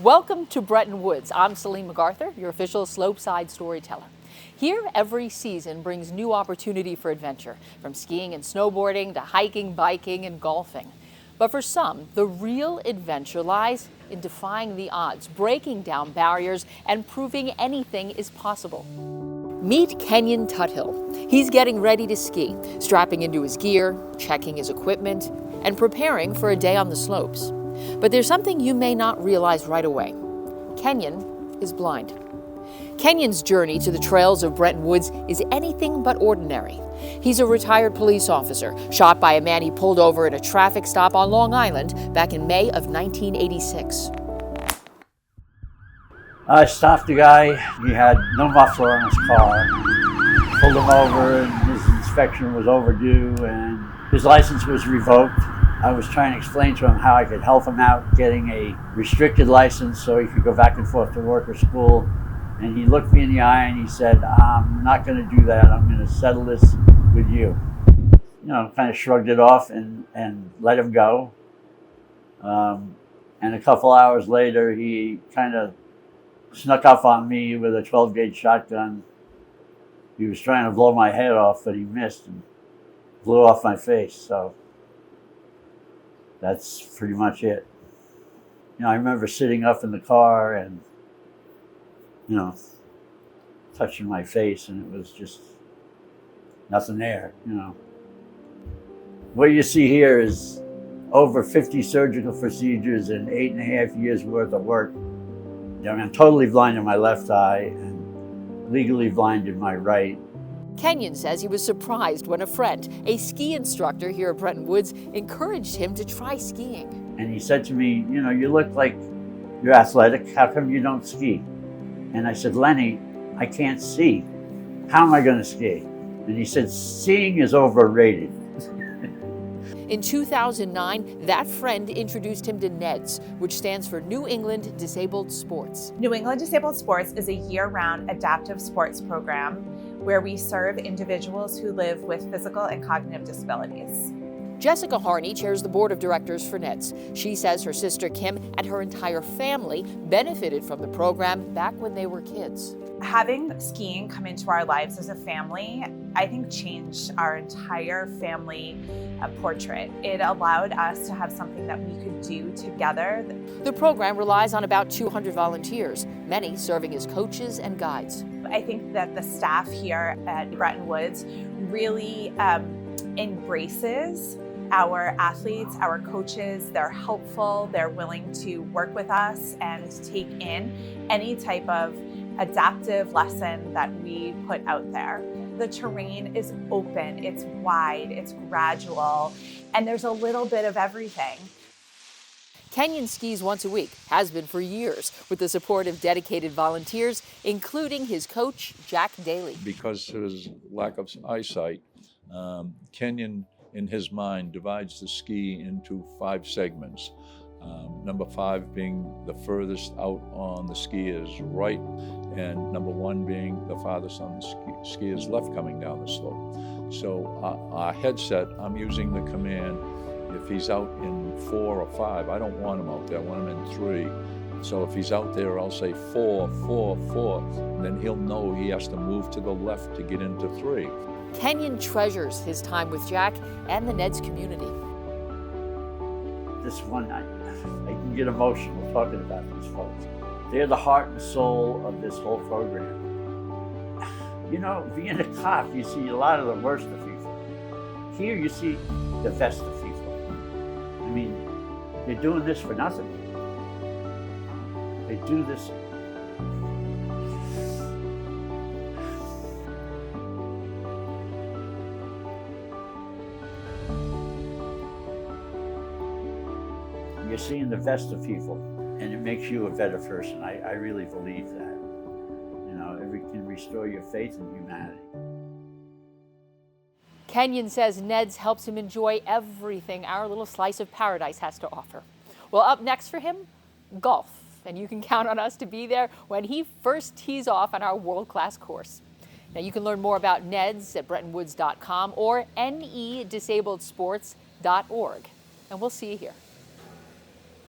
Welcome to Bretton Woods. I'm Celine, your official Slopeside storyteller. Here, every season brings new opportunity for adventure, from skiing and snowboarding to hiking, biking, and golfing. But for some, the real adventure lies in defying the odds, breaking down barriers, and proving anything is possible. Meet Kenyon Tuthill. He's getting ready to ski, strapping into his gear, checking his equipment, and preparing for a day on the slopes. But there's something you may not realize right away. Kenyon is blind. Kenyon's journey to the trails of Bretton Woods is anything but ordinary. He's a retired police officer, shot by a man he pulled over at a traffic stop on Long Island back in May of 1986. I stopped the guy. He had no muffler on his car. Pulled him over, and his inspection was overdue, and his license was revoked. I was trying to explain to him how I could help him out getting a restricted license so he could go back and forth to work or school. And he looked me in the eye and he said, "I'm not going to do that. I'm going to settle this with you." You know, kind of shrugged it off and let him go. And a couple hours later, he kind of snuck up on me with a 12-gauge shotgun. He was trying to blow my head off, but he missed and blew off my face. So that's pretty much it. You know, I remember sitting up in the car and, you know, touching my face, and it was just nothing there, you know. What you see here is over 50 surgical procedures and 8.5 years worth of work. You know, I'm totally blind in my left eye and legally blind in my right. Kenyon says he was surprised when a friend, a ski instructor here at Bretton Woods, encouraged him to try skiing. And he said to me, "You know, you look like you're athletic. How come you don't ski?" And I said, "Lenny, I can't see. How am I going to ski?" And he said, "Seeing is overrated." In 2009, that friend introduced him to NEDS, which stands for New England Disabled Sports. New England Disabled Sports is a year-round adaptive sports program where we serve individuals who live with physical and cognitive disabilities. Jessica Harney chairs the board of directors for NEDS. She says her sister Kim and her entire family benefited from the program back when they were kids. Having skiing come into our lives as a family, I think, changed our entire family portrait. It allowed us to have something that we could do together. The program relies on about 200 volunteers, many serving as coaches and guides. I think that the staff here at Bretton Woods really embraces our athletes, our coaches. They're helpful, they're willing to work with us and take in any type of adaptive lesson that we put out there. The terrain is open, it's wide, it's gradual, and there's a little bit of everything. Kenyon skis once a week, has been for years, with the support of dedicated volunteers, including his coach, Jack Daly. Because of his lack of eyesight, Kenyon, in his mind, divides the ski into 5 segments. Number 5 being the furthest out on the skier's right, and number 1 being the farthest on the skier's left coming down the slope. So our headset, I'm using the command, if he's out in 4 or 5, I don't want him out there, I want him in 3. So if he's out there, I'll say 4, 4, 4, and then he'll know he has to move to the left to get into 3. Kenyon treasures his time with Jack and the NEDS community. This one, I can get emotional talking about these folks. They're the heart and soul of this whole program. You know, being a cop, you see a lot of the worst of people. Here you see the best of people. I mean, they're doing this for nothing. They do this. You're seeing the best of people, and it makes you a better person. I really believe that. You know, it can restore your faith in humanity. Kenyon says NEDS helps him enjoy everything our little slice of paradise has to offer. Well, up next for him, golf. And you can count on us to be there when he first tees off on our world-class course. Now, you can learn more about NEDS at brettonwoods.com or nedisabledsports.org. And we'll see you here.